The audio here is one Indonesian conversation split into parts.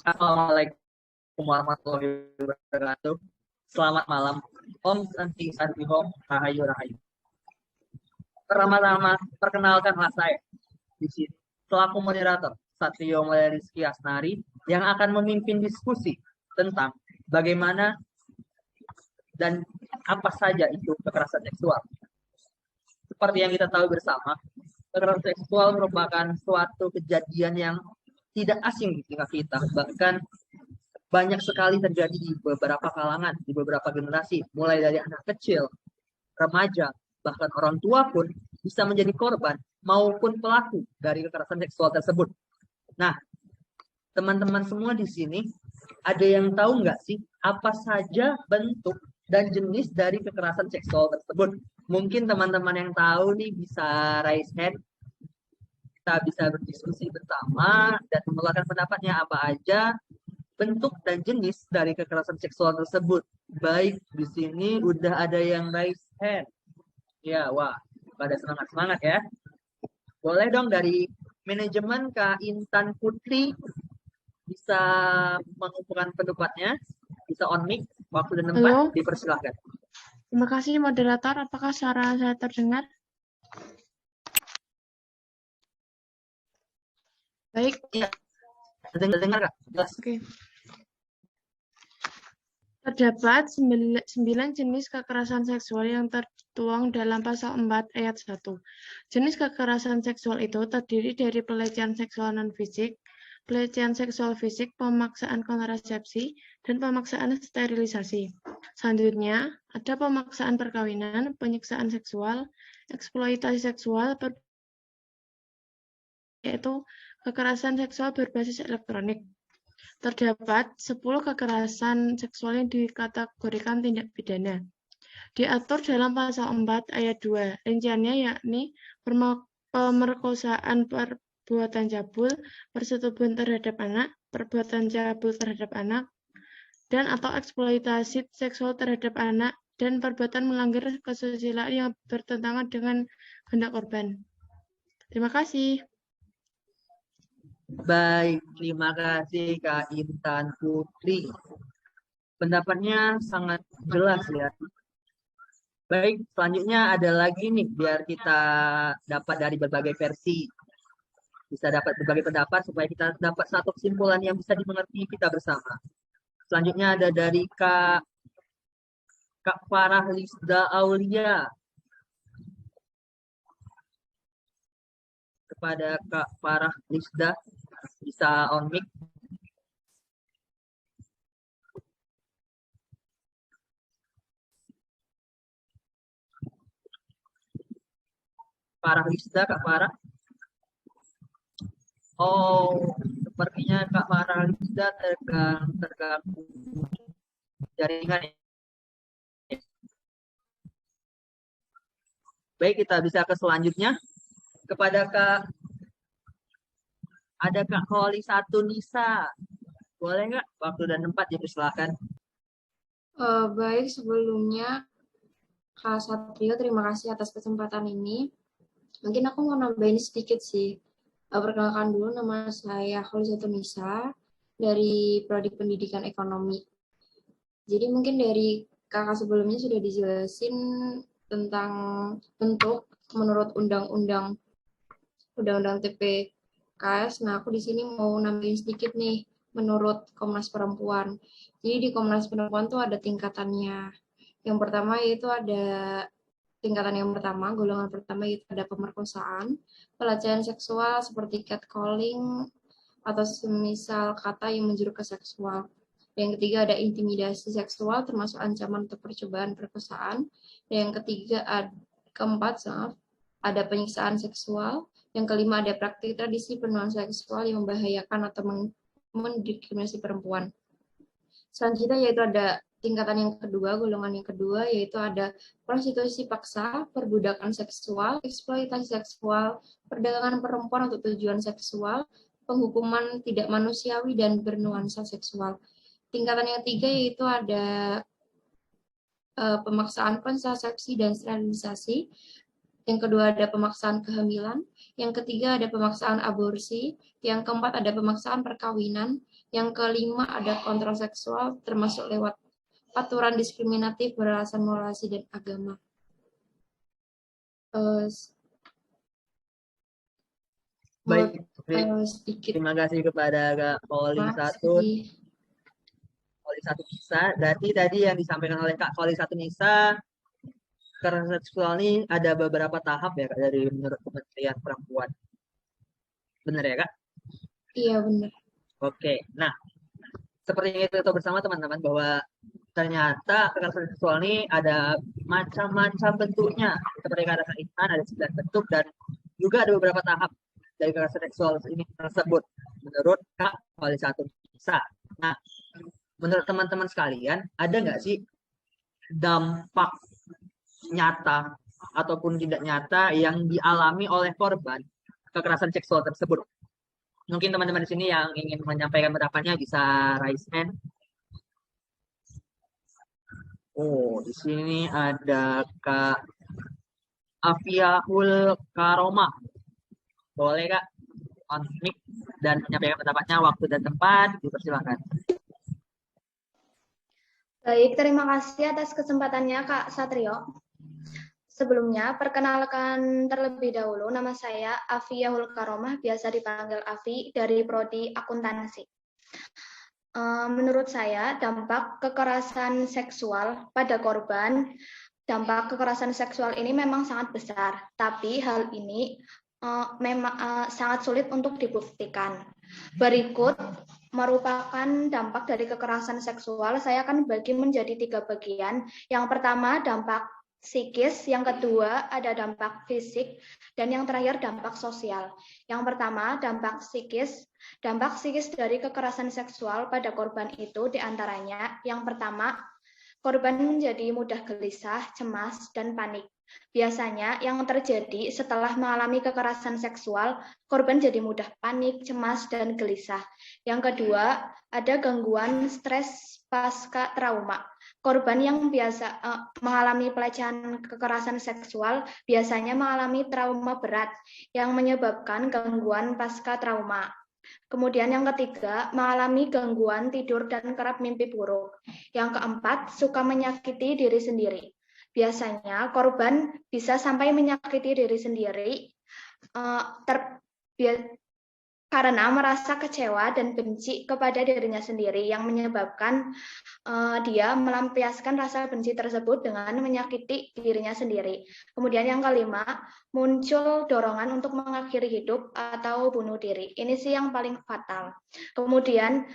Assalamualaikum warahmatullahi wabarakatuh. Selamat malam. Om Santi Santi Om Rahayu Rahayu. Pertama-tama perkenalkanlah saya di sini selaku moderator Satrio Mulia Rizky Asnari yang akan memimpin diskusi tentang bagaimana dan apa saja itu kekerasan seksual. Seperti yang kita tahu bersama, kekerasan seksual merupakan suatu kejadian yang tidak asing di tengah kita, bahkan banyak sekali terjadi di beberapa kalangan, di beberapa generasi, mulai dari anak kecil, remaja, bahkan orang tua pun bisa menjadi korban maupun pelaku dari kekerasan seksual tersebut. Nah, teman-teman semua di sini, ada yang tahu nggak sih apa saja bentuk dan jenis dari kekerasan seksual tersebut? Mungkin teman-teman yang tahu nih bisa raise hand, kita bisa berdiskusi bersama dan mengeluarkan pendapatnya apa aja bentuk dan jenis dari kekerasan seksual tersebut. Baik, di sini udah ada yang raise hand. Ya, wah, pada semangat-semangat ya. Boleh dong dari manajemen Kak Intan Putri bisa mengumpulkan pendapatnya, bisa on mic, waktu dan tempat, Halo. dipersilahkan. Terima kasih moderator. Apakah suara saya terdengar? Baik. Iya. Dengar Kak? Jelas. Oke. Terdapat 9 jenis kekerasan seksual yang tertuang dalam pasal 4 ayat 1. Jenis kekerasan seksual itu terdiri dari pelecehan seksual non-fisik, pelecehan seksual fisik, pemaksaan kontrasepsi, dan pemaksaan sterilisasi. Selanjutnya, ada pemaksaan perkawinan, penyiksaan seksual, eksploitasi seksual, yaitu kekerasan seksual berbasis elektronik. Terdapat 10 kekerasan seksual yang dikategorikan tindak pidana. Diatur dalam pasal 4 ayat 2. Rinciannya yakni pemerkosaan, perbuatan cabul, persetubuhan terhadap anak, perbuatan cabul terhadap anak, dan atau eksploitasi seksual terhadap anak, dan perbuatan melanggar kesusilaan yang bertentangan dengan kehendak korban. Terima kasih. Baik, terima kasih Kak Intan Putri. Pendapatnya sangat jelas ya. Baik, selanjutnya ada lagi nih, biar kita dapat dari berbagai versi. Bisa dapat berbagai pendapat supaya kita dapat satu kesimpulan yang bisa dimengerti kita bersama. Selanjutnya ada dari Kak Farah Lisda Aulia. Kepada Kak Farah Lisda, bisa on mic. Farah Lisda, Kak Farah. Oh, sepertinya Kak Farah Lisda terganggu jaringan. Baik, kita bisa ke selanjutnya. Kepada ada Kak Holi Satu Nisa. Boleh nggak? Waktu dan tempat dipersilakan. Baik, sebelumnya Kak Satrio, terima kasih atas kesempatan ini. Mungkin aku mau nambahin sedikit sih. Perkenalkan dulu, nama saya Holi Satu Nisa dari Prodi Pendidikan Ekonomi. Jadi mungkin dari kakak sebelumnya sudah dijelasin tentang bentuk menurut undang-undang TPKS. Nah, aku di sini mau nambahin sedikit nih menurut Komnas Perempuan. Jadi di Komnas Perempuan tuh ada tingkatannya. Yang pertama yaitu ada tingkatan yang pertama, golongan pertama yaitu ada pemerkosaan, pelecehan seksual seperti catcalling atau semisal kata yang menjuru ke seksual. Yang ketiga ada intimidasi seksual termasuk ancaman atau percobaan perkosaan. Dan yang keempat ada penyiksaan seksual. Yang kelima ada praktik tradisi penuaan seksual yang membahayakan atau mendiskriminasi perempuan. Selanjutnya yaitu ada tingkatan yang kedua, golongan yang kedua, yaitu ada prostitusi paksa, perbudakan seksual, eksploitasi seksual, perdagangan perempuan untuk tujuan seksual, penghukuman tidak manusiawi, dan bernuansa seksual. Tingkatan yang ketiga yaitu ada pemaksaan kontrasepsi dan sterilisasi, Yang kedua ada pemaksaan kehamilan. Yang ketiga ada pemaksaan aborsi. Yang keempat ada pemaksaan perkawinan. Yang kelima ada kontrol seksual termasuk lewat aturan diskriminatif beralasan moralasi dan agama. Baik, Sedikit. terima kasih kepada Kak Poli Satu Nisa. Berarti tadi yang disampaikan oleh Kak Poli Satu Nisa, kekerasan seksual ini ada beberapa tahap ya Kak, dari menurut Kementerian Perempuan. Benar ya Kak? Iya benar. Oke, nah seperti yang kita tahu bersama teman-teman bahwa ternyata kekerasan seksual ini ada macam-macam bentuknya. Seperti kekerasan insan ada 9 bentuk dan juga ada beberapa tahap dari kekerasan seksual ini tersebut menurut Kak Poli Satu Nisa. Nah, menurut teman-teman sekalian, ada nggak sih dampak nyata ataupun tidak nyata yang dialami oleh korban kekerasan seksual tersebut? Mungkin teman-teman di sini yang ingin menyampaikan pendapatnya bisa raise hand. Oh, di sini ada Kak Afiahul Karomah. Boleh Kak on mic dan menyampaikan pendapatnya, waktu dan tempat dipersilakan. Baik, terima kasih atas kesempatannya Kak Satrio. Sebelumnya, perkenalkan terlebih dahulu, nama saya Afiyahul Karomah, biasa dipanggil Afi, dari Prodi Akuntansi. Menurut saya, dampak kekerasan seksual pada korban, dampak kekerasan seksual ini memang sangat besar, tapi hal ini memang sangat sulit untuk dibuktikan. Berikut merupakan dampak dari kekerasan seksual. Saya akan bagi menjadi 3 bagian. Yang pertama, dampak psikis, yang kedua ada dampak fisik, dan yang terakhir dampak sosial. Yang pertama, dampak psikis. Dampak psikis dari kekerasan seksual pada korban itu diantaranya, yang pertama, korban menjadi mudah gelisah, cemas, dan panik. Biasanya yang terjadi setelah mengalami kekerasan seksual, korban jadi mudah panik, cemas, dan gelisah. Yang kedua, ada gangguan stres pasca trauma. Korban yang biasa mengalami pelecehan kekerasan seksual biasanya mengalami trauma berat yang menyebabkan gangguan pasca trauma. Kemudian yang ketiga, mengalami gangguan tidur dan kerap mimpi buruk. Yang keempat, suka menyakiti diri sendiri. Biasanya korban bisa sampai menyakiti diri sendiri karena merasa kecewa dan benci kepada dirinya sendiri yang menyebabkan dia melampiaskan rasa benci tersebut dengan menyakiti dirinya sendiri. Kemudian yang kelima, muncul dorongan untuk mengakhiri hidup atau bunuh diri. Ini sih yang paling fatal. Kemudian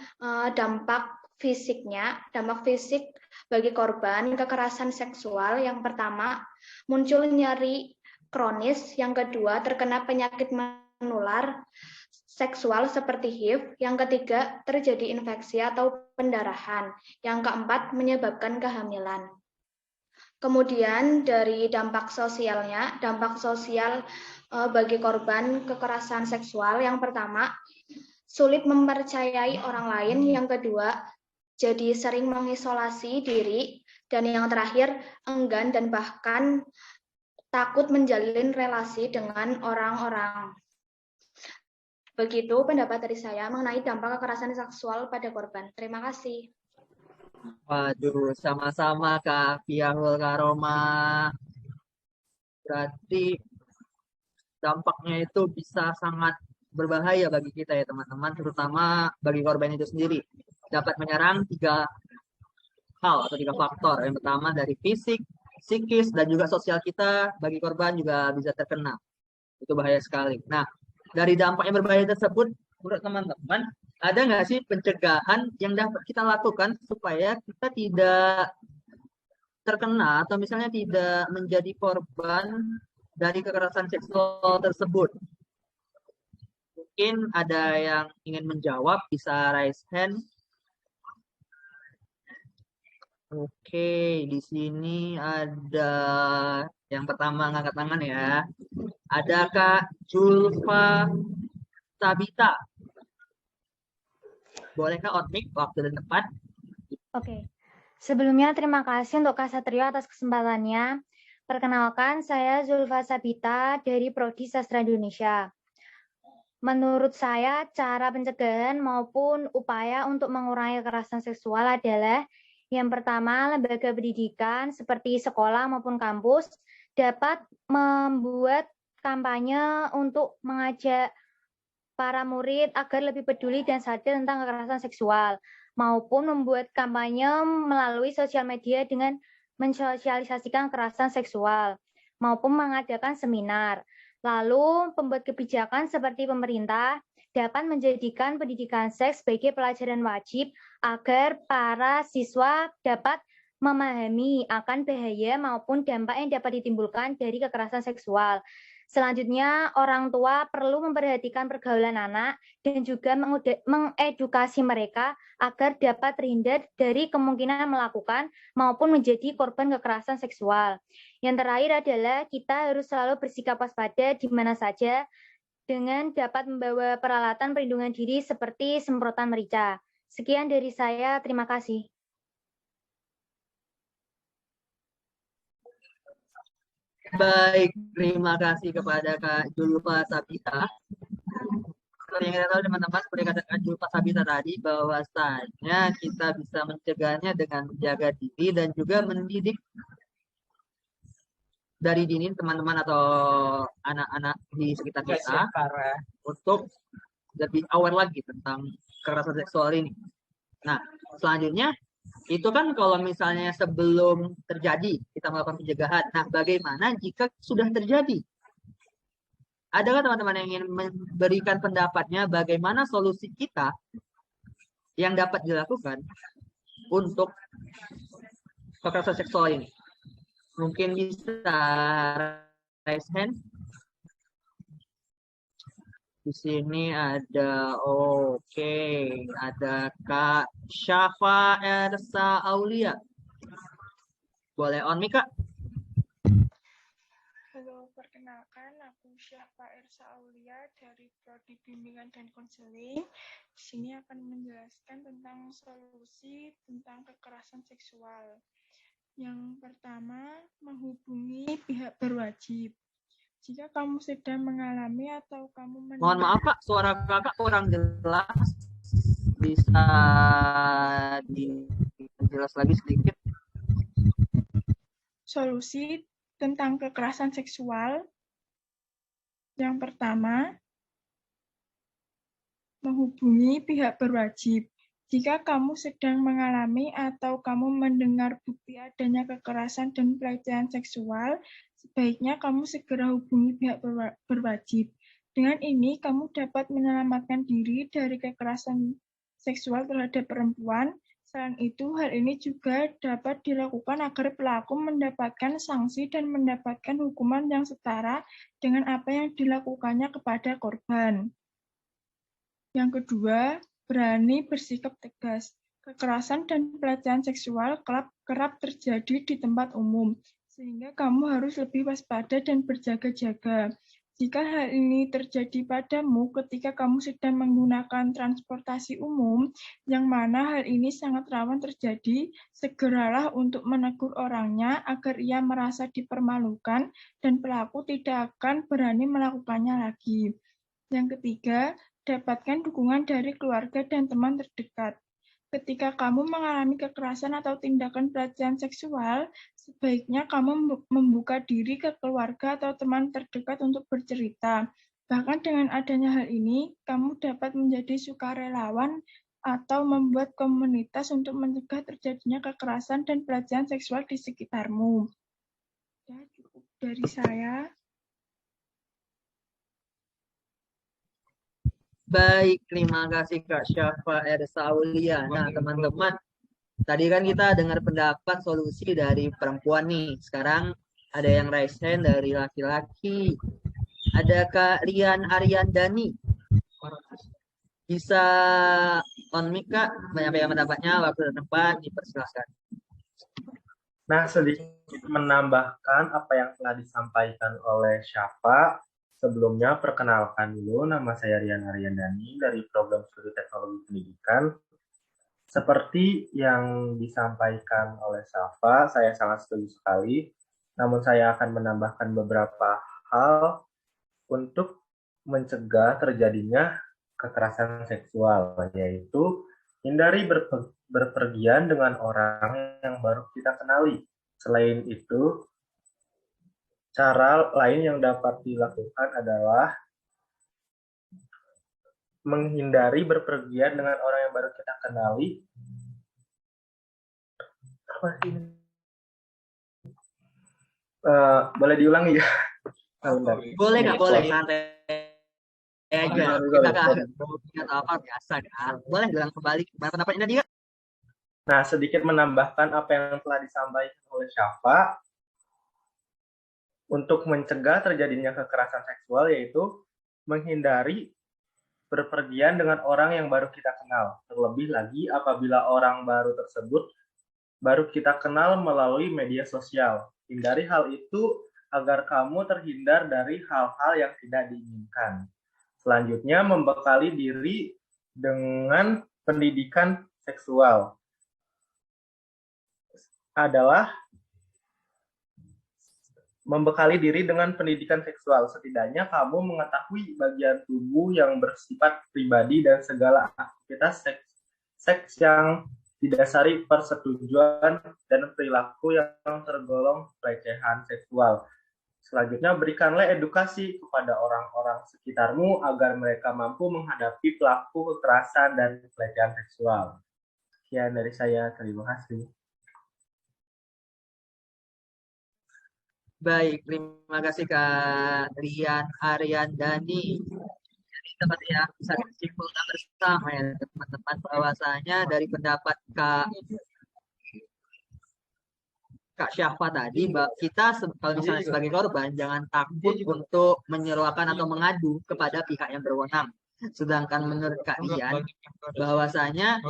dampak fisiknya, dampak fisik bagi korban kekerasan seksual, yang pertama, muncul nyeri kronis, yang kedua, terkena penyakit menular seksual seperti HIV, yang ketiga terjadi infeksi atau pendarahan, yang keempat menyebabkan kehamilan. Kemudian dari dampak sosialnya, dampak sosial bagi korban kekerasan seksual, yang pertama sulit mempercayai orang lain, yang kedua jadi sering mengisolasi diri, dan yang terakhir enggan dan bahkan takut menjalin relasi dengan orang-orang. Begitu pendapat dari saya mengenai dampak kekerasan seksual pada korban. Terima kasih. Waduh, sama-sama Kak Fiahul Karomah. Berarti dampaknya itu bisa sangat berbahaya bagi kita ya teman-teman, terutama bagi korban itu sendiri. Dapat menyerang 3 hal atau 3 faktor. Yang pertama dari fisik, psikis, dan juga sosial kita bagi korban juga bisa terkena. Itu bahaya sekali. Nah, dari dampak yang berbahaya tersebut, menurut teman-teman, ada nggak sih pencegahan yang dapat kita lakukan supaya kita tidak terkena atau misalnya tidak menjadi korban dari kekerasan seksual tersebut? Mungkin ada yang ingin menjawab, bisa raise hand. Oke, di sini ada yang pertama ngangkat tangan ya. Ada Kak Julfa Sabita. Boleh Kak on mic, waktu dan tempat? Oke. Sebelumnya terima kasih untuk Kak Satrio atas kesempatannya. Perkenalkan, saya Zulfa Sabita dari Prodi Sastra Indonesia. Menurut saya, cara pencegahan maupun upaya untuk mengurangi kekerasan seksual adalah yang pertama, lembaga pendidikan seperti sekolah maupun kampus dapat membuat kampanye untuk mengajak para murid agar lebih peduli dan sadar tentang kekerasan seksual, maupun membuat kampanye melalui sosial media dengan mensosialisasikan kekerasan seksual, maupun mengadakan seminar. Lalu, pembuat kebijakan seperti pemerintah dapat menjadikan pendidikan seks sebagai pelajaran wajib agar para siswa dapat memahami akan bahaya maupun dampak yang dapat ditimbulkan dari kekerasan seksual. Selanjutnya, orang tua perlu memperhatikan pergaulan anak dan juga mengedukasi mereka agar dapat terhindar dari kemungkinan melakukan maupun menjadi korban kekerasan seksual. Yang terakhir adalah kita harus selalu bersikap waspada di mana saja dengan dapat membawa peralatan perlindungan diri seperti semprotan merica. Sekian dari saya, terima kasih. Baik, terima kasih kepada Kak Zulfa Sabita. Seperti yang kita tahu teman-teman, seperti kata Kak Zulfa Sabita tadi, bahwasanya kita bisa mencegahnya dengan menjaga diri dan juga mendidik dari dini teman-teman atau anak-anak di sekitar kita untuk lebih aware lagi tentang kekerasan seksual ini. Nah, selanjutnya itu kan kalau misalnya sebelum terjadi kita melakukan pencegahan. Nah, bagaimana jika sudah terjadi? Adakah teman-teman yang ingin memberikan pendapatnya bagaimana solusi kita yang dapat dilakukan untuk kekerasan seksual ini? Mungkin bisa raise hand. Di sini ada, ada Kak Syafa Ersa Aulia. Boleh on mic, Kak? Halo, perkenalkan aku Syafa Ersa Aulia dari Prodi Bimbingan dan Konseling. Di sini akan menjelaskan tentang solusi tentang kekerasan seksual. Yang pertama, menghubungi pihak berwajib. Jika kamu sedang mengalami atau kamu Mohon maaf, Kak, suara Kakak kurang jelas. Bisa dijelas lagi sedikit. Solusi tentang kekerasan seksual. Yang pertama, menghubungi pihak berwajib. Jika kamu sedang mengalami atau kamu mendengar bukti adanya kekerasan dan pelecehan seksual, sebaiknya kamu segera hubungi pihak berwajib. Dengan ini, kamu dapat menyelamatkan diri dari kekerasan seksual terhadap perempuan. Selain itu, hal ini juga dapat dilakukan agar pelaku mendapatkan sanksi dan mendapatkan hukuman yang setara dengan apa yang dilakukannya kepada korban. Yang kedua, berani bersikap tegas. Kekerasan dan pelecehan seksual kerap terjadi di tempat umum, sehingga kamu harus lebih waspada dan berjaga-jaga. Jika hal ini terjadi padamu ketika kamu sedang menggunakan transportasi umum, yang mana hal ini sangat rawan terjadi, segeralah untuk menegur orangnya agar ia merasa dipermalukan dan pelaku tidak akan berani melakukannya lagi. Yang ketiga, dapatkan dukungan dari keluarga dan teman terdekat. Ketika kamu mengalami kekerasan atau tindakan pelecehan seksual, sebaiknya kamu membuka diri ke keluarga atau teman terdekat untuk bercerita. Bahkan dengan adanya hal ini, kamu dapat menjadi sukarelawan atau membuat komunitas untuk mencegah terjadinya kekerasan dan pelecehan seksual di sekitarmu. Ya, cukup dari saya. Baik, terima kasih Kak Syafa Ersa Aulia. Nah, teman-teman, tadi kan kita dengar pendapat solusi dari perempuan nih. Sekarang ada yang raise hand dari laki-laki. Ada Kak Rian Aryandani. Bisa on mic, Kak, menyampaikan pendapatnya, waktu dan tempat dipersilakan. Nah, sedikit menambahkan apa yang telah disampaikan oleh Syafa. Sebelumnya, perkenalkan dulu, nama saya Rian Aryandani dari Program Studi Teknologi Pendidikan. Seperti yang disampaikan oleh Syafa, saya sangat setuju sekali. namun saya akan menambahkan beberapa hal untuk mencegah terjadinya kekerasan seksual, yaitu hindari berpergian dengan orang yang baru kita kenali. Selain itu, cara lain yang dapat dilakukan adalah menghindari berpergian dengan orang yang baru kita kenali. Boleh diulangi ya? Boleh nggak? Boleh, santai aja. Kita nggak apa biasa kan. Boleh bilang kembali gimana pendapatnya dia? Nah, sedikit menambahkan apa yang telah disampaikan oleh Syafa untuk mencegah terjadinya kekerasan seksual, yaitu menghindari berpergian dengan orang yang baru kita kenal. Terlebih lagi apabila orang baru tersebut baru kita kenal melalui media sosial. Hindari hal itu agar kamu terhindar dari hal-hal yang tidak diinginkan. Selanjutnya, membekali diri dengan pendidikan seksual adalah membekali diri dengan pendidikan seksual. Setidaknya kamu mengetahui bagian tubuh yang bersifat pribadi dan segala aktivitas seks yang didasari persetujuan dan perilaku yang tergolong pelecehan seksual. Selanjutnya, berikanlah edukasi kepada orang-orang sekitarmu agar mereka mampu menghadapi pelaku kekerasan dan pelecehan seksual. Sekian dari saya, terima kasih. Baik, terima kasih Kak Rian Aryandani. Jadi teman ya bisa disimpulkan bersama ya teman-teman bahwasanya dari pendapat Kak Syafa tadi, kita kalau misalnya sebagai korban jangan takut untuk menyeruakan atau mengadu kepada pihak yang berwenang. Sedangkan menurut Kak Rian, bahwasanya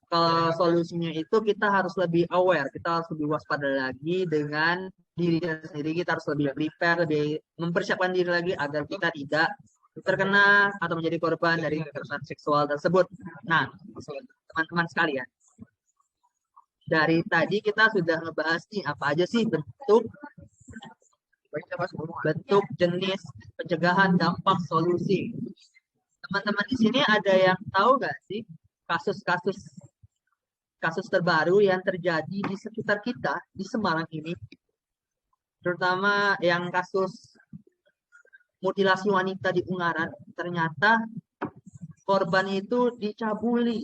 kalau solusinya itu kita harus lebih aware, kita harus lebih waspada lagi dengan diri kita sendiri, kita harus lebih prepare, lebih mempersiapkan diri lagi agar kita tidak terkena atau menjadi korban dari kekerasan seksual tersebut. Nah, teman-teman sekalian, dari tadi kita sudah ngebahas nih apa aja sih bentuk jenis pencegahan, dampak, solusi. Teman-teman di sini ada yang tahu nggak sih kasus terbaru yang terjadi di sekitar kita di Semarang ini, terutama yang kasus mutilasi wanita di Ungaran? Ternyata korban itu dicabuli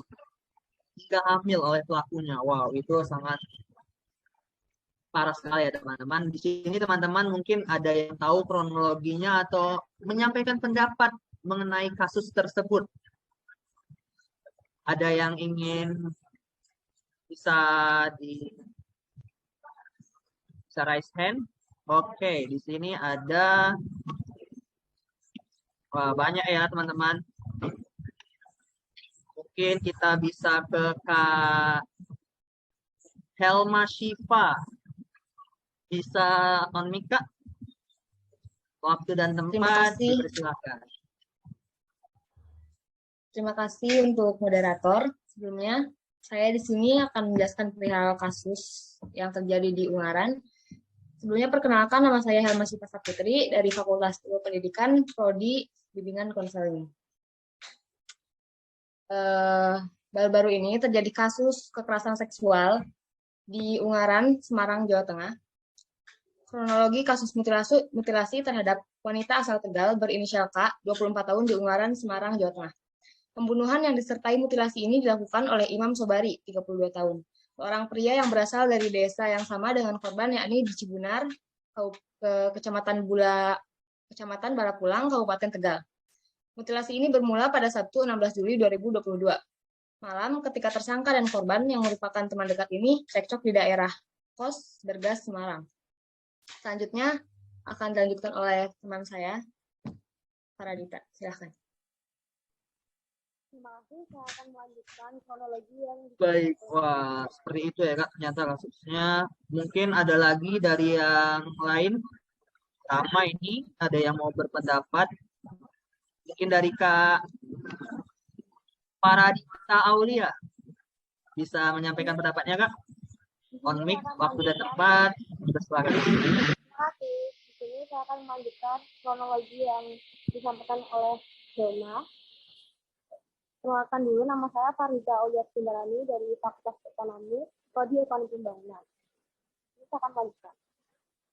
hingga hamil oleh pelakunya. Wow, itu sangat parah sekali ya teman-teman. Di sini teman-teman mungkin ada yang tahu kronologinya atau menyampaikan pendapat mengenai kasus tersebut. Ada yang ingin bisa raise hand? Oke, di sini ada banyak ya teman-teman. Mungkin kita bisa ke Kak Helma Shiva. Bisa on mic Kak? Waktu dan tempat dipersilakan. Terima kasih untuk moderator. Sebelumnya, saya di sini akan menjelaskan perihal kasus yang terjadi di Ungaran. Sebelumnya perkenalkan, nama saya Helma Shiva Saputri dari Fakultas Ilmu Pendidikan, Prodi Bimbingan Konseling. Baru-baru ini terjadi kasus kekerasan seksual di Ungaran, Semarang, Jawa Tengah. Kronologi kasus mutilasi terhadap wanita asal Tegal berinisial K, 24 tahun di Ungaran, Semarang, Jawa Tengah. Pembunuhan yang disertai mutilasi ini dilakukan oleh Imam Sobari, 32 tahun. Seorang pria yang berasal dari desa yang sama dengan korban, yakni di Cibunar, Kecamatan Barapulang, Kabupaten Tegal. Mutilasi ini bermula pada Sabtu 16 Juli 2022. Malam ketika tersangka dan korban yang merupakan teman dekat ini cekcok di daerah Kos Bergas, Semarang. Selanjutnya akan dilanjutkan oleh teman saya, Faradita. Silahkan. Terima kasih, saya akan melanjutkan kronologi yang baik. Wah, seperti itu ya Kak, ternyata kasusnya. Mungkin ada lagi dari yang lain. Sama ini, ada yang mau berpendapat. Mungkin dari Kak Faradita Aulia. Bisa menyampaikan pendapatnya Kak? On mic, waktu dan tempat. Bersilakan. kasih. Di sini saya akan melanjutkan kronologi yang disampaikan oleh Dona. Perkenalkan dulu, nama saya Farida Aulia Sindarani dari Fakultas Ekonomi, Prodi Ekonomi Pembangunan. Ini saya akan lanjutkan.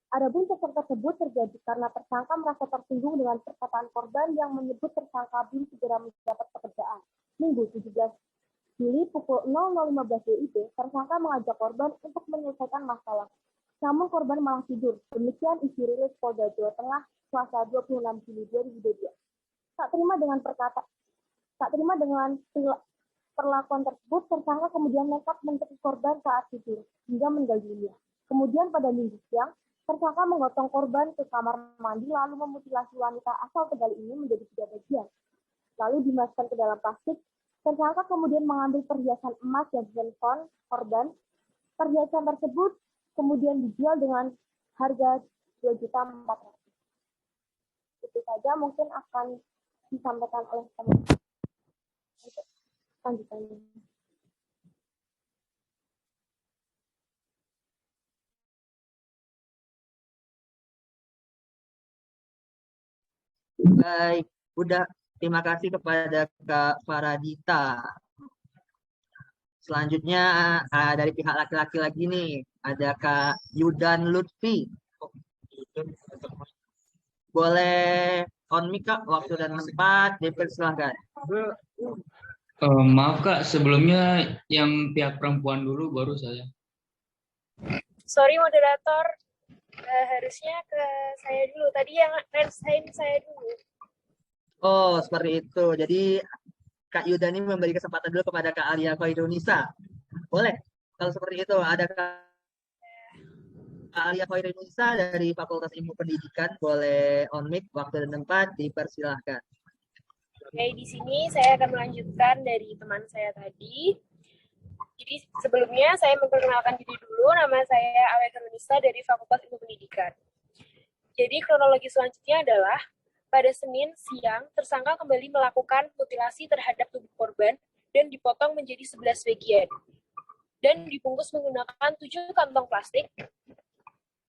Adapun cekcok tersebut terjadi karena tersangka merasa tersinggung dengan perkataan korban yang menyebut tersangka belum segera mendapat pekerjaan. Minggu 17 Juli pukul 00.15 WIB, tersangka mengajak korban untuk menyelesaikan masalah. Namun korban malah tidur. Demikian isi rilis Polda Jawa Tengah Selasa 26 Juli 2022. Tak terima dengan perlakuan tersebut, tersangka kemudian nekat mentekuk korban saat tidur hingga meninggal dunia. Kemudian pada Minggu siang, tersangka menggotong korban ke kamar mandi lalu memutilasi wanita asal Tegal ini menjadi 3 bagian. Lalu dimasukkan ke dalam plastik. Tersangka kemudian mengambil perhiasan emas dan handphone korban. Perhiasan tersebut kemudian dijual dengan harga Rp2.400.000. Itu saja mungkin akan disampaikan oleh teman-teman. Lanjutannya. Baik, udah. Terima kasih kepada Kak Faradita. Selanjutnya dari pihak laki-laki lagi nih, ada Kak Yudan Lutfi. Boleh on mic Kak, waktu dan tempat, dipersilahkan. Maaf Kak, sebelumnya yang pihak perempuan dulu, baru saya. Sorry moderator, harusnya ke saya dulu. Tadi yang raise saya dulu. Oh, seperti itu. Jadi Kak Yudan ini memberi kesempatan dulu kepada Kak Alia Khairunisa. Boleh? Kalau seperti itu, ada Kak Alia Khairunisa dari Fakultas Ilmu Pendidikan. Boleh on mic, waktu dan tempat, dipersilahkan. Oke, di sini saya akan melanjutkan dari teman saya tadi. Jadi sebelumnya saya memperkenalkan diri dulu, nama saya Alia Khairunisa dari Fakultas Ilmu Pendidikan. Jadi kronologi selanjutnya adalah pada Senin siang, tersangka kembali melakukan mutilasi terhadap tubuh korban dan dipotong menjadi 11 bagian. Dan dibungkus menggunakan 7 kantong plastik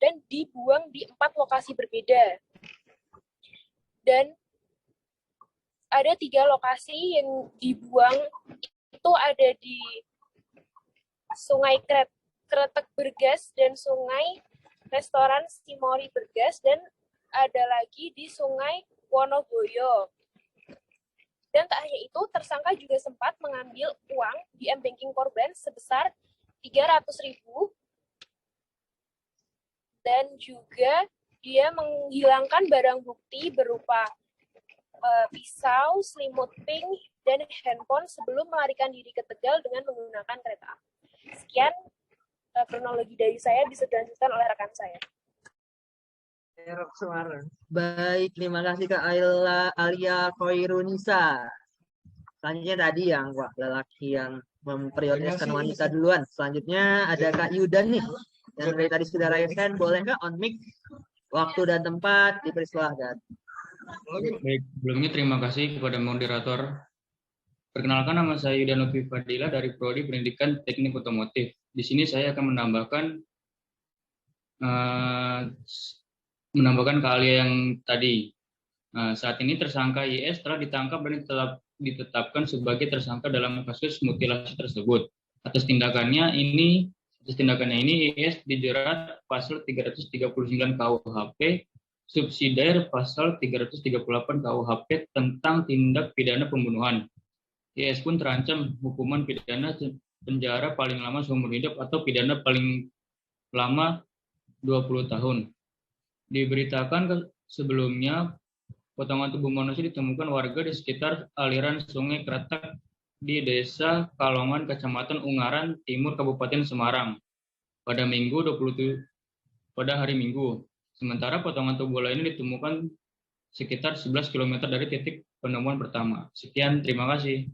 dan dibuang di 4 lokasi berbeda. Dan ada 3 lokasi yang dibuang itu ada di Sungai Kretek Bergas dan Sungai Restoran Simori Bergas, dan ada lagi di Sungai Wonoboyo. Dan tak hanya itu, tersangka juga sempat mengambil uang di m-banking korban sebesar 300.000, dan juga dia menghilangkan barang bukti berupa pisau, selimut pink, dan handphone sebelum melarikan diri ke Tegal dengan menggunakan kereta api. Sekian kronologi dari saya, bisa dilanjutkan oleh rekan saya. Baik, terima kasih Kak Alia Khairunisa. Selanjutnya tadi yang lelaki yang memprioritaskan wanita duluan. Selanjutnya ada Kak Yudan nih, yang dari tadi sudah raise hand. Boleh Kak on mic, waktu dan tempat, dipersilahkan. Baik, sebelumnya terima kasih kepada moderator. Perkenalkan, nama saya Yudan Lutfi Fadila dari Prodi Pendidikan Teknik Otomotif. Di sini saya akan menambahkan ke Alia yang tadi. Saat ini tersangka IS telah ditangkap dan ditetapkan sebagai tersangka dalam kasus mutilasi tersebut. Atas tindakannya ini IS dijerat pasal 339 KUHP, subsidiar pasal 338 KUHP tentang tindak pidana pembunuhan. IS pun terancam hukuman pidana penjara paling lama seumur hidup atau pidana paling lama 20 tahun. Diberitakan sebelumnya, potongan tubuh manusia ditemukan warga di sekitar aliran Sungai Kretek di Desa Kalongan, Kecamatan Ungaran Timur, Kabupaten Semarang pada hari Minggu. Sementara potongan tubuh lainnya ditemukan sekitar 11 km dari titik penemuan pertama. Sekian, terima kasih.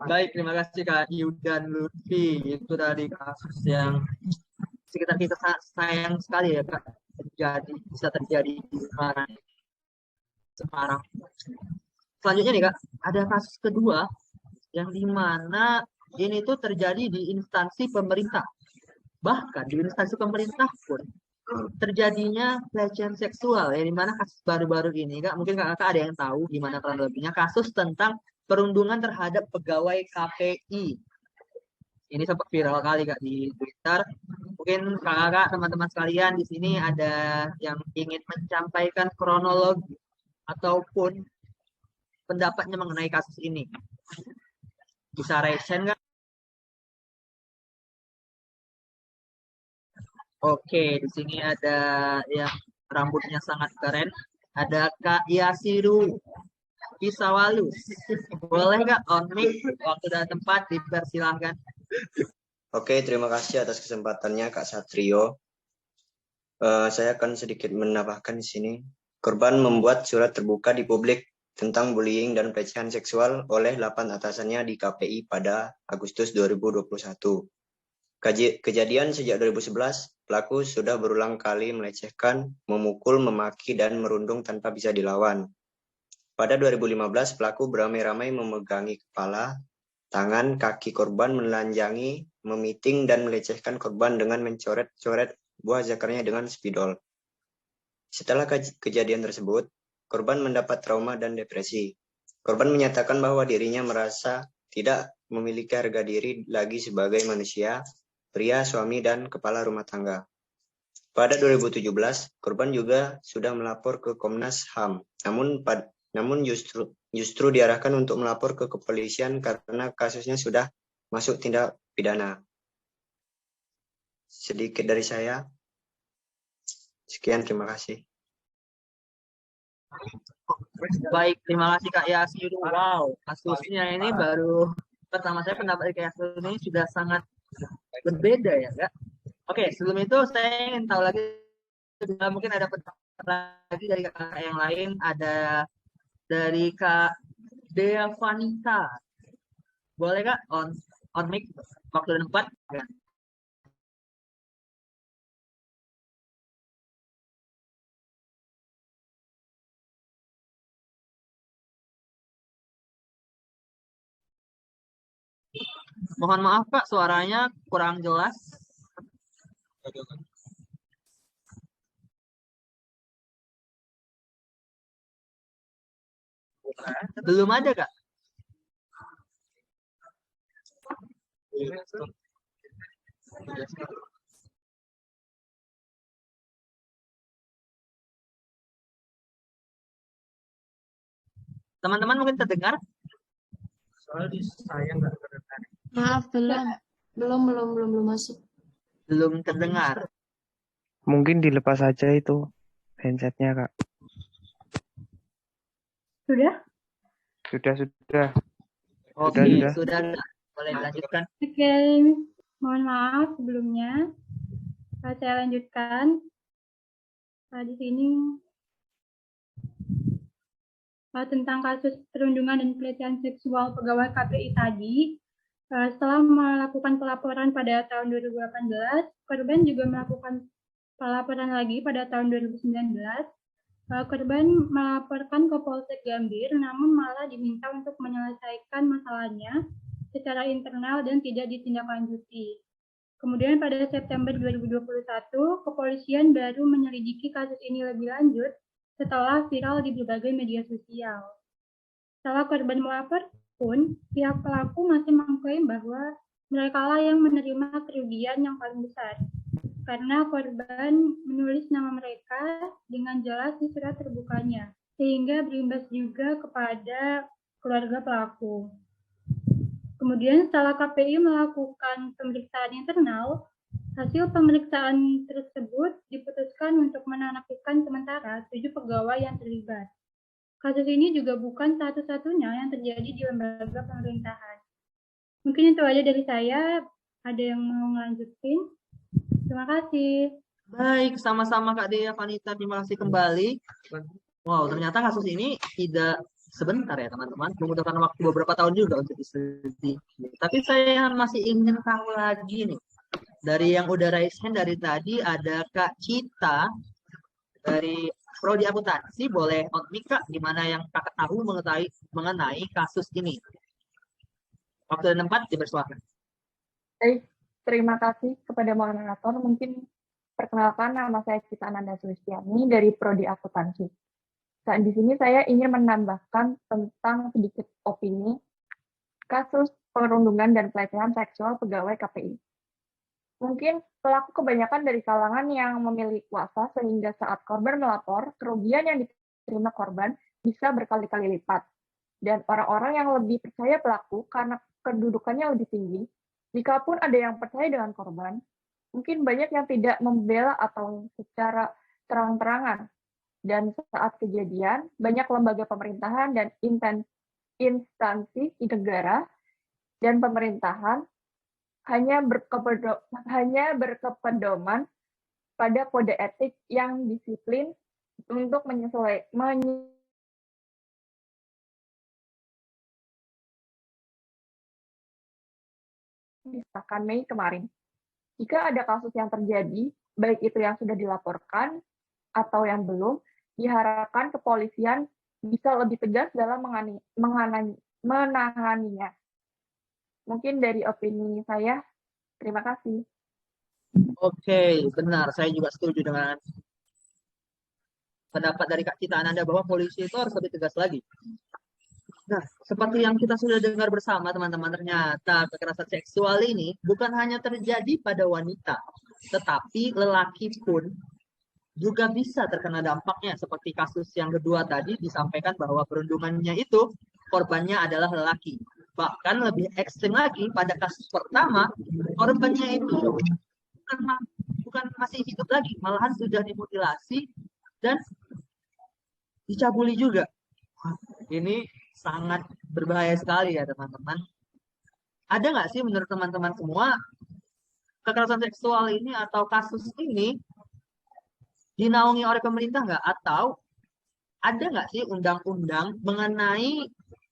Baik, terima kasih Kak Yudan Lutfi. Itu dari kasus yang sekitar kita sayang sekali ya Kak, bisa terjadi di Semarang. Selanjutnya nih Kak, ada kasus kedua yang dimana ini tuh terjadi di instansi pemerintah. Bahkan di instansi pemerintah pun terjadinya pelecehan seksual, ya, di mana kasus baru-baru ini, Kak, mungkin Kakak ada yang tahu gimana kronologinya, kasus tentang perundungan terhadap pegawai KPI. Ini sempat viral kali, Kak, di Twitter. Mungkin Kakak, teman-teman sekalian di sini ada yang ingin menyampaikan kronologi ataupun pendapatnya mengenai kasus ini. Bisa raise hand, Kak? Oke, di sini ada yang rambutnya sangat keren. Ada Kak Yasiru Kisawalu. Boleh Kak, on mic, waktu dan tempat dipersilahkan. Oke, terima kasih atas kesempatannya Kak Satrio. Saya akan sedikit menambahkan di sini. Korban membuat surat terbuka di publik tentang bullying dan pelecehan seksual oleh 8 atasannya di KPI pada Agustus 2021. Kejadian sejak 2011, pelaku sudah berulang kali melecehkan, memukul, memaki, dan merundung tanpa bisa dilawan. Pada 2015, pelaku beramai-ramai memegangi kepala, tangan, kaki korban, menelanjangi, memiting, dan melecehkan korban dengan mencoret-coret buah zakarnya dengan spidol. Setelah kejadian tersebut, korban mendapat trauma dan depresi. Korban menyatakan bahwa dirinya merasa tidak memiliki harga diri lagi sebagai manusia, pria, suami, dan kepala rumah tangga. Pada 2017, korban juga sudah melapor ke Komnas HAM, namun justru diarahkan untuk melapor ke kepolisian karena kasusnya sudah masuk tindak pidana. Sedikit dari saya. Sekian, terima kasih. Baik, terima kasih Kak Yasiru. Wow, kasusnya ini baru pertama saya pendapat Kak Yasiru ini sudah sangat berbeda ya Kak. Oke, sebelum itu saya ingin tahu lagi, mungkin ada pendapat lagi dari kakak yang lain, ada dari Kak Dea Vanita. Boleh Kak, on mic, waktu dan tempat. Mohon maaf Kak, suaranya kurang jelas. Belum ada Kak. Teman-teman mungkin terdengar? Soalnya saya nggak terdengar. Maaf, Belum masuk. Belum terdengar. Mungkin dilepas saja itu handsetnya, Kak. Sudah? Sudah. Oke, sudah. Boleh lanjutkan. Oke, mohon maaf sebelumnya. Saya lanjutkan. Di sini tentang kasus perundungan dan pelecehan seksual pegawai KPI tadi. Setelah melakukan pelaporan pada tahun 2018, korban juga melakukan pelaporan lagi pada tahun 2019. Korban melaporkan ke Polsek Gambir, namun malah diminta untuk menyelesaikan masalahnya secara internal dan tidak ditindaklanjuti. Kemudian pada September 2021, kepolisian baru menyelidiki kasus ini lebih lanjut setelah viral di berbagai media sosial. Setelah korban melapor pun, pihak pelaku masih mengklaim bahwa mereka lah yang menerima kerugian yang paling besar, karena korban menulis nama mereka dengan jelas di surat terbukanya, sehingga berimbas juga kepada keluarga pelaku. Kemudian setelah KPI melakukan pemeriksaan internal, hasil pemeriksaan tersebut diputuskan untuk menonaktifkan sementara 7 pegawai yang terlibat. Kasus ini juga bukan satu-satunya yang terjadi di lembaga pemerintahan. Mungkin itu aja dari saya. Ada yang mau melanjutin? Terima kasih. Baik, sama-sama Kak Dea Vanita, terima kasih kembali. Wow, ternyata kasus ini tidak sebentar ya teman-teman, membutuhkan waktu beberapa tahun juga untuk diselidiki. Tapi saya masih ingin tahu lagi nih, dari yang udah raise hand dari tadi ada Kak Cita dari Prodi Akuntansi, boleh on mic Kak, gimana yang Kakak tahu mengenai kasus ini? Waktu dan tempat dipersilakan. Baik, terima kasih kepada moderator. Mungkin perkenalkan, nama saya Cita Ananda Sulistiani dari Prodi Akuntansi. Saat di sini saya ingin menambahkan tentang sedikit opini kasus perundungan dan pelecehan seksual pegawai KPI. Mungkin pelaku kebanyakan dari kalangan yang memiliki kuasa sehingga saat korban melapor, kerugian yang diterima korban bisa berkali-kali lipat. Dan orang-orang yang lebih percaya pelaku karena kedudukannya lebih tinggi, jika pun ada yang percaya dengan korban, mungkin banyak yang tidak membela atau secara terang-terangan. Dan saat kejadian, banyak lembaga pemerintahan dan instansi di negara dan pemerintahan hanya berkepedoman pada kode etik yang disiplin untuk disahkan Mei kemarin. Jika ada kasus yang terjadi, baik itu yang sudah dilaporkan atau yang belum, diharapkan kepolisian bisa lebih tegas dalam menanganinya. Mungkin dari opini saya, terima kasih. Oke, benar. Saya juga setuju dengan pendapat dari Kak Cita Ananda bahwa polisi itu harus lebih tegas lagi. Nah, seperti yang kita sudah dengar bersama teman-teman, ternyata kekerasan seksual ini bukan hanya terjadi pada wanita, tetapi lelaki pun juga bisa terkena dampaknya. Seperti kasus yang kedua tadi disampaikan bahwa perundungannya itu korbannya adalah lelaki. Bahkan lebih ekstrim lagi, pada kasus pertama, korbannya itu bukan masih hidup lagi, malahan sudah dimutilasi dan dicabuli juga. Ini sangat berbahaya sekali ya teman-teman. Ada nggak sih menurut teman-teman semua, kekerasan seksual ini atau kasus ini dinaungi oleh pemerintah nggak? Atau ada nggak sih undang-undang mengenai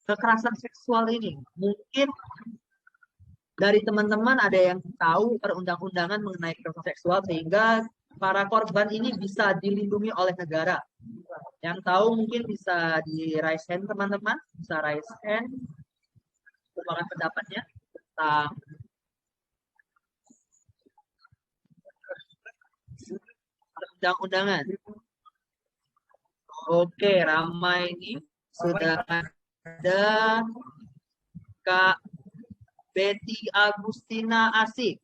kekerasan seksual ini? Mungkin dari teman-teman ada yang tahu perundang-undangan mengenai kekerasan seksual sehingga para korban ini bisa dilindungi oleh negara. Yang tahu mungkin bisa di raise hand teman-teman, bisa raise hand, merupakan pendapatnya tentang perundang-undangan. Oke, ramai ini sudah ada Kak Betty Agustina Asik.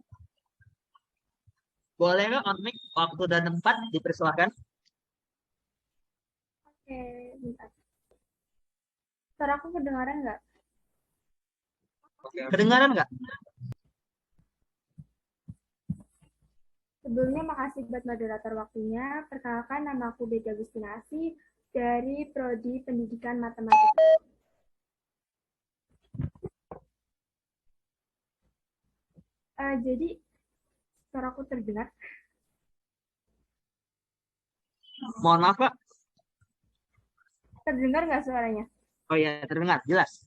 Boleh nggak on mic, waktu dan tempat dipersilakan? Oke, bentar. Suara aku kedengaran nggak? Kedengaran nggak? Sebelumnya makasih buat moderator waktunya. Perkenalkan, nama aku Betty Agustina Asik dari Prodi Pendidikan Matematika. Jadi, suaraku terdengar? Mohon maaf, Pak. Terdengar nggak suaranya? Oh iya, terdengar. Jelas.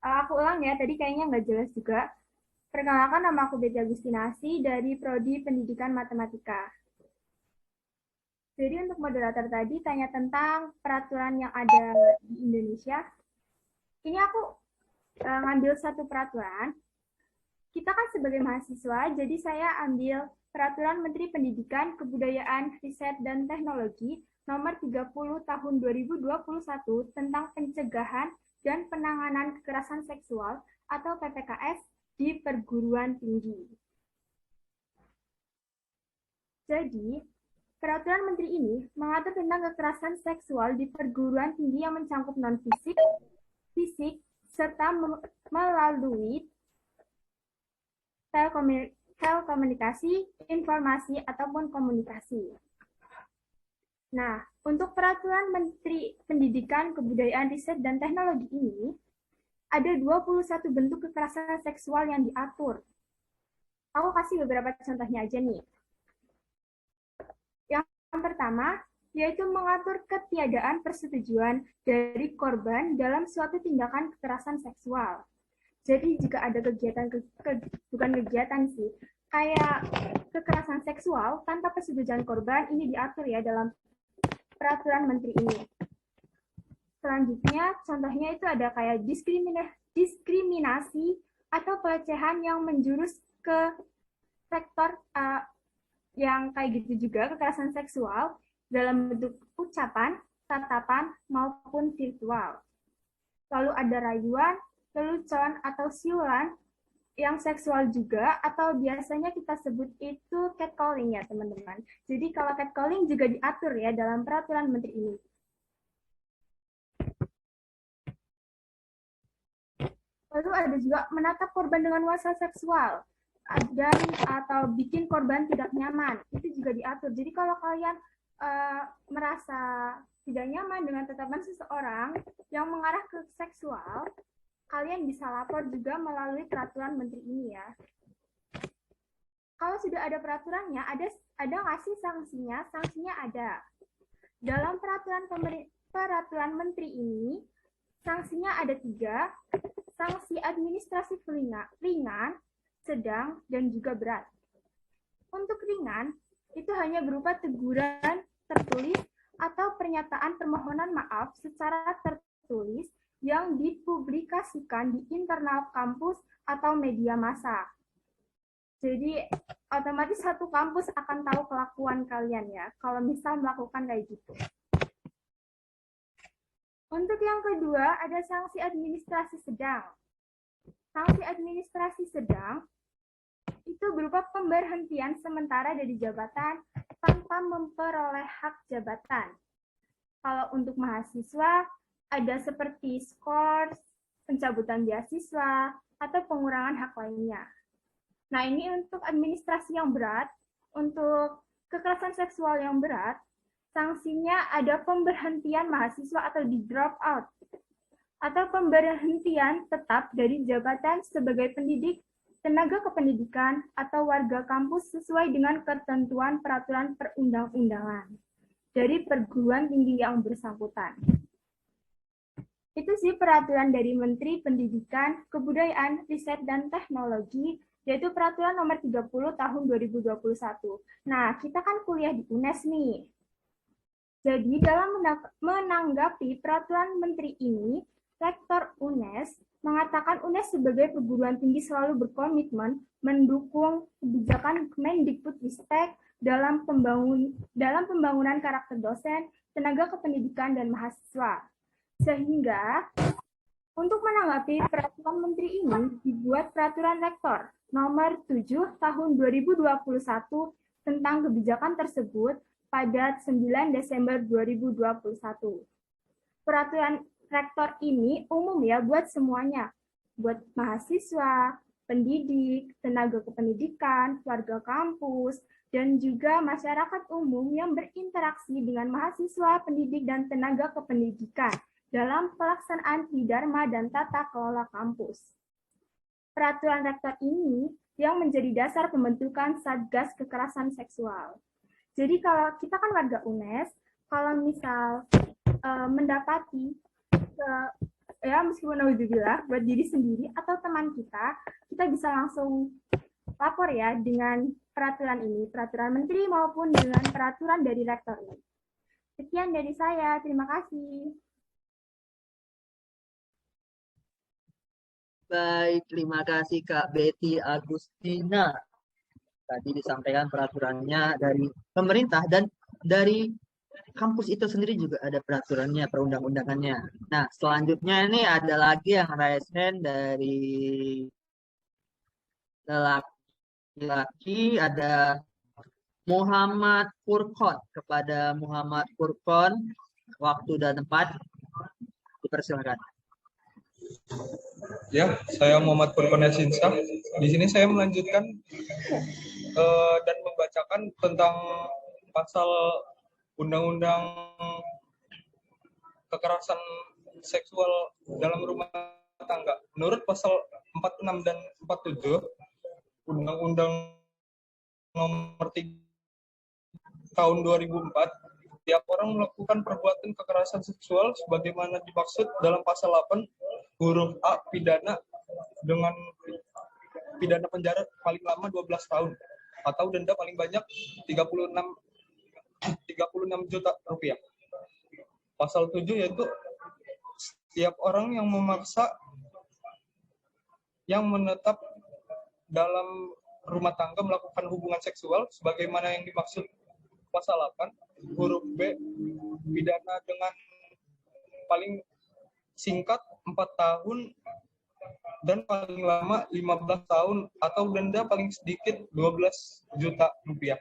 Aku ulang ya, tadi kayaknya nggak jelas juga. Perkenalkan, nama aku Betty Agustina Asik dari Prodi Pendidikan Matematika. Jadi untuk moderator tadi tanya tentang peraturan yang ada di Indonesia. Ini aku ngambil satu peraturan. Kita kan sebagai mahasiswa, jadi saya ambil Peraturan Menteri Pendidikan, Kebudayaan, Riset, dan Teknologi Nomor 30 Tahun 2021 tentang pencegahan dan penanganan kekerasan seksual atau PPKS di perguruan tinggi. Jadi, Peraturan Menteri ini mengatur tentang kekerasan seksual di perguruan tinggi yang mencakup non-fisik, fisik, serta melalui telekomunikasi, informasi, ataupun komunikasi. Nah, untuk Peraturan Menteri Pendidikan, Kebudayaan, Riset, dan Teknologi ini, ada 21 bentuk kekerasan seksual yang diatur. Aku kasih beberapa contohnya aja nih. Yang pertama, yaitu mengatur ketiadaan persetujuan dari korban dalam suatu tindakan kekerasan seksual. Jadi jika ada kegiatan, bukan kegiatan sih, kayak kekerasan seksual tanpa persetujuan korban, ini diatur ya dalam Peraturan Menteri ini. Selanjutnya, contohnya itu ada kayak diskriminasi atau pelecehan yang menjurus ke sektor yang kayak gitu juga, kekerasan seksual dalam bentuk ucapan, tatapan, maupun virtual. Lalu ada rayuan, lelucon, atau siulan yang seksual juga, atau biasanya kita sebut itu catcalling ya teman-teman. Jadi kalau catcalling juga diatur ya dalam peraturan menteri ini. Lalu ada juga menatap korban dengan nuansa seksual dan atau bikin korban tidak nyaman, itu juga diatur. Jadi kalau kalian merasa tidak nyaman dengan tatapan seseorang yang mengarah ke seksual, kalian bisa lapor juga melalui peraturan menteri ini ya. Kalau sudah ada peraturannya, ada nggak sih sanksinya? Sanksinya ada. Dalam peraturan menteri ini, sanksinya ada 3, sanksi administratif ringan, sedang, dan juga berat. Untuk ringan, itu hanya berupa teguran tertulis atau pernyataan permohonan maaf secara tertulis yang dipublikasikan di internal kampus atau media massa. Jadi, otomatis satu kampus akan tahu kelakuan kalian ya, kalau misal melakukan kayak gitu. Untuk yang kedua, ada sanksi administrasi sedang. Sanksi administrasi sedang itu berupa pemberhentian sementara dari jabatan tanpa memperoleh hak jabatan. Kalau untuk mahasiswa, ada seperti skors, pencabutan beasiswa, atau pengurangan hak lainnya. Nah, ini untuk administrasi yang berat, untuk kekerasan seksual yang berat, sanksinya ada pemberhentian mahasiswa atau di drop out, atau pemberhentian tetap dari jabatan sebagai pendidik, tenaga kependidikan, atau warga kampus sesuai dengan ketentuan peraturan perundang-undangan dari perguruan tinggi yang bersangkutan. Itu sih peraturan dari Menteri Pendidikan, Kebudayaan, Riset, dan Teknologi, yaitu peraturan nomor 30 tahun 2021. Nah, kita kan kuliah di UNES nih. Jadi, dalam menanggapi peraturan menteri ini, Rektor UNES mengatakan UNES sebagai perguruan tinggi selalu berkomitmen mendukung kebijakan Kemendikbudristek dalam pembangunan karakter dosen, tenaga kependidikan, dan mahasiswa. Sehingga, untuk menanggapi peraturan menteri ini, dibuat peraturan rektor nomor 7 tahun 2021 tentang kebijakan tersebut pada 9 Desember 2021. Peraturan rektor ini umum ya buat semuanya, buat mahasiswa, pendidik, tenaga kependidikan, warga kampus, dan juga masyarakat umum yang berinteraksi dengan mahasiswa, pendidik, dan tenaga kependidikan dalam pelaksanaan Dharma dan tata kelola kampus. Peraturan rektor ini yang menjadi dasar pembentukan Satgas Kekerasan Seksual. Jadi kalau kita kan warga UNES, kalau misal mendapati ya meskipun naudzubillah buat diri sendiri atau teman kita bisa langsung lapor ya dengan peraturan ini, peraturan menteri maupun dengan peraturan dari rektor ini. Sekian dari saya, terima kasih. Baik, terima kasih Kak Betty Agustina. Tadi disampaikan peraturannya dari pemerintah dan dari kampus itu sendiri juga ada peraturannya, perundang-undangannya. Nah, selanjutnya ini ada lagi yang raise hand dari laki-laki, ada Muhammad Furqon. Kepada Muhammad Furqon, waktu dan tempat dipersilakan. Ya, saya Muhammad Furqon Yasinsyah. Di sini saya melanjutkan dan membacakan tentang pasal Undang-Undang Kekerasan Seksual dalam Rumah Tangga. Menurut pasal 46 dan 47 Undang-Undang Nomor 3 Tahun 2004, setiap orang melakukan perbuatan kekerasan seksual sebagaimana dimaksud dalam pasal 8 huruf A pidana dengan pidana penjara paling lama 12 tahun atau denda paling banyak 36 juta rupiah. Pasal 7 yaitu setiap orang yang memaksa yang menetap dalam rumah tangga melakukan hubungan seksual sebagaimana yang dimaksud pasal 8 huruf B, pidana dengan paling singkat 4 tahun dan paling lama 15 tahun atau denda paling sedikit 12 juta rupiah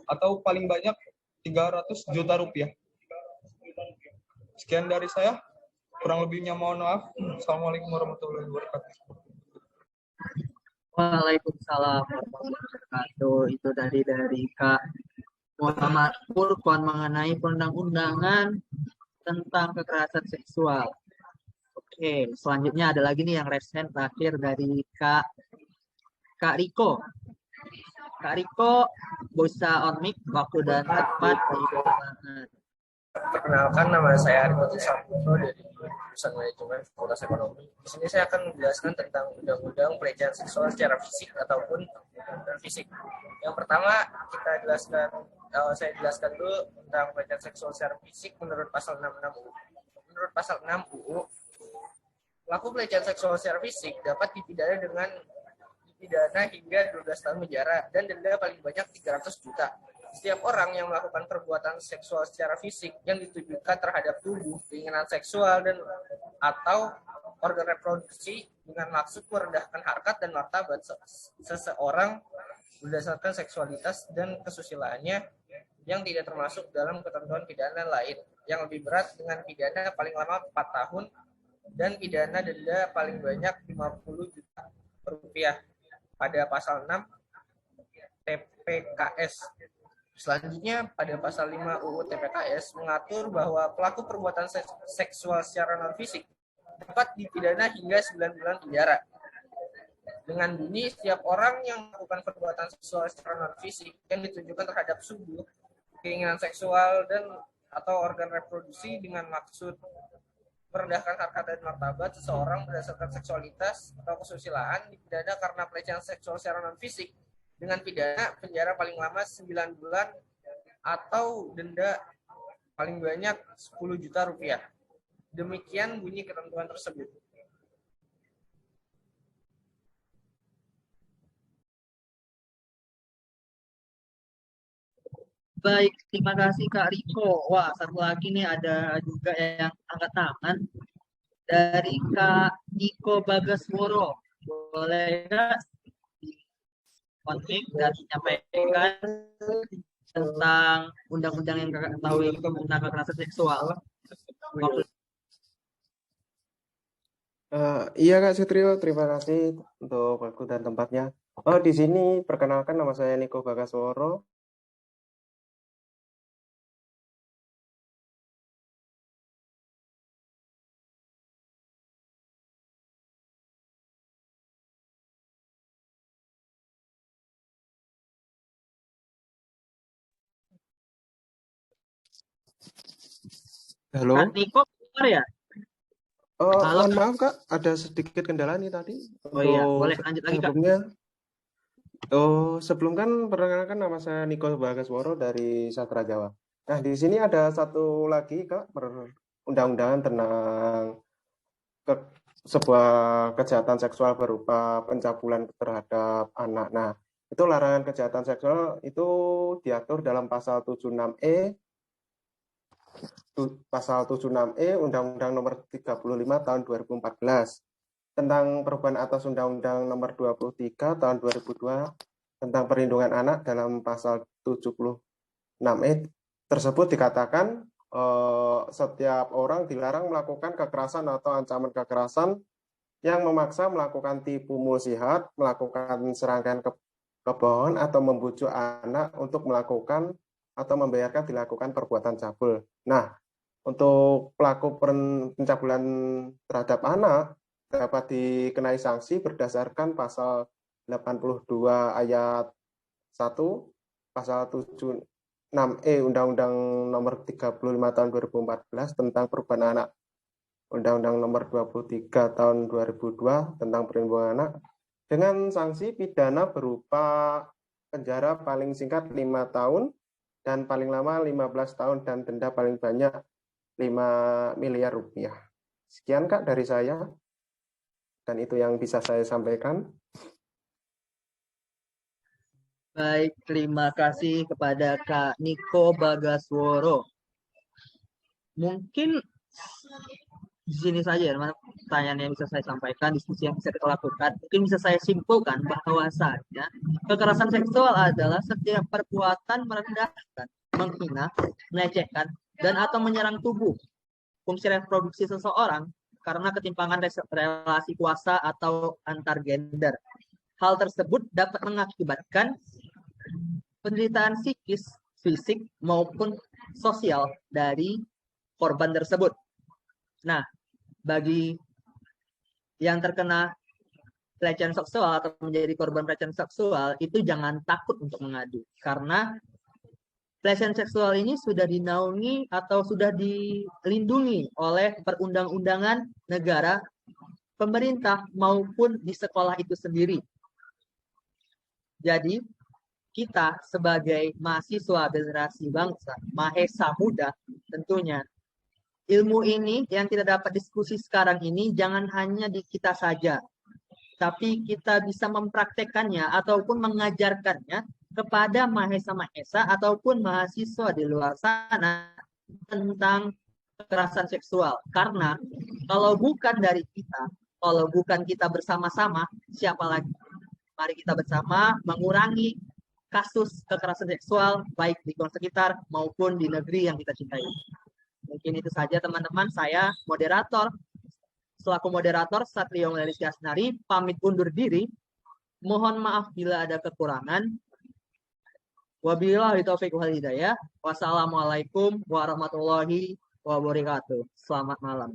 atau paling banyak 300 juta rupiah. Sekian dari saya. Kurang lebihnya mohon maaf. Assalamualaikum warahmatullahi wabarakatuh. Waalaikumsalam warahmatullahi wabarakatuh. Itu dari Kak Muhammad Furqan mengenai perundang-undangan tentang kekerasan seksual. Oke, selanjutnya ada lagi nih yang raise hand terakhir dari Kak Riko. Kak Riko, bisa on mic, waktu dan tempat dipersilakan. Perkenalkan, nama saya Riko Saputra dari jurusan Manajemen Fakultas Ekonomi. Di sini saya akan menjelaskan tentang undang-undang pelecehan seksual secara fisik ataupun non fisik. Yang pertama saya jelaskan dulu tentang pelecehan seksual secara fisik menurut pasal 66 UU. Menurut pasal 6 UU, pelaku pelecehan seksual secara fisik dapat dipidana hingga 12 tahun penjara dan denda paling banyak 300 juta. Setiap orang yang melakukan perbuatan seksual secara fisik yang ditujukan terhadap tubuh, keinginan seksual, dan atau organ reproduksi dengan maksud merendahkan harkat dan martabat seseorang berdasarkan seksualitas dan kesusilaannya yang tidak termasuk dalam ketentuan pidana lain yang lebih berat dengan pidana paling lama 4 tahun dan pidana denda paling banyak 50 juta rupiah pada pasal 6 TPKS. Selanjutnya, pada pasal 5 UU TPKS mengatur bahwa pelaku perbuatan seksual secara non-fisik dapat dipidana hingga 9 bulan penjara. Dengan bunyi, setiap orang yang melakukan perbuatan seksual secara non-fisik yang ditujukan terhadap tubuh, keinginan seksual, dan atau organ reproduksi dengan maksud merendahkan harkat dan martabat seseorang berdasarkan seksualitas atau kesusilaan dipidana karena pelecehan seksual secara non-fisik dengan pidana penjara paling lama 9 bulan atau denda paling banyak 10 juta rupiah. Demikian bunyi ketentuan tersebut. Baik, terima kasih Kak Riko. Wah, satu lagi nih ada juga yang angkat tangan dari Kak Niko Bagasworo. Boleh Kak konflik dan menyampaikan tentang undang-undang yang Kakak ketahui tentang kekerasan seksual? Iya Kak Sutrio, terima kasih untuk waktu dan tempatnya. Di sini perkenalkan, nama saya Niko Bagasworo. Halo. Kak Niko, keluar ya? Mohon maaf Kak, ada sedikit kendala nih tadi. Iya, boleh lanjut lagi Kak. Sebelum kan perkenalkan, nama saya Niko Bagasworo dari Sastra Jawa. Nah, di sini ada satu lagi Kak, undang-undangan tentang sebuah kejahatan seksual berupa pencabulan terhadap anak. Nah, itu larangan kejahatan seksual itu diatur dalam pasal 76E Undang-Undang Nomor 35 Tahun 2014 tentang perubahan atas Undang-Undang Nomor 23 Tahun 2002 tentang perlindungan anak. Dalam pasal 76E tersebut dikatakan setiap orang dilarang melakukan kekerasan atau ancaman kekerasan yang memaksa, melakukan tipu muslihat, melakukan serangkaian kebohongan atau membujuk anak untuk melakukan atau membiarkan dilakukan perbuatan cabul. Nah, untuk pelaku pencabulan terhadap anak dapat dikenai sanksi berdasarkan pasal 82 ayat 1, pasal 76E Undang-Undang Nomor 35 Tahun 2014 tentang perubahan anak, Undang-Undang Nomor 23 Tahun 2002 tentang perlindungan anak, dengan sanksi pidana berupa penjara paling singkat 5 tahun dan paling lama 15 tahun dan denda paling banyak 5 miliar rupiah. Sekian Kak dari saya. Dan itu yang bisa saya sampaikan. Baik, terima kasih kepada Kak Niko Bagasworo. Mungkin di sini saja ya, pertanyaan yang bisa saya sampaikan, diskusi yang bisa kita lakukan. Mungkin bisa saya simpulkan bahwasanya kekerasan seksual adalah setiap perbuatan merendahkan, menghina, melecehkan, dan atau menyerang tubuh, fungsi reproduksi seseorang karena ketimpangan relasi kuasa atau antar gender. Hal tersebut dapat mengakibatkan penderitaan psikis, fisik, maupun sosial dari korban tersebut. Nah, bagi yang terkena pelecehan seksual atau menjadi korban pelecehan seksual, itu jangan takut untuk mengadu. Karena pelecehan seksual ini sudah dinaungi atau sudah dilindungi oleh perundang-undangan negara, pemerintah, maupun di sekolah itu sendiri. Jadi, kita sebagai mahasiswa generasi bangsa, Mahesa Muda, tentunya ilmu ini yang kita dapat diskusi sekarang ini jangan hanya di kita saja, tapi kita bisa mempraktekannya ataupun mengajarkannya kepada mahesa-mahesa ataupun mahasiswa di luar sana tentang kekerasan seksual. Karena kalau bukan dari kita, kalau bukan kita bersama-sama, siapa lagi? Mari kita bersama mengurangi kasus kekerasan seksual baik di lingkungan sekitar maupun di negeri yang kita cintai. Mungkin itu saja teman-teman, saya moderator, selaku moderator Satrio Rizky Asnari, pamit undur diri. Mohon maaf bila ada kekurangan. Wabillahi taufiq wal hidayah. Wassalamualaikum warahmatullahi wabarakatuh. Selamat malam.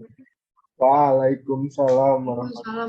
Waalaikumsalam warahmatullahi wabarakatuh.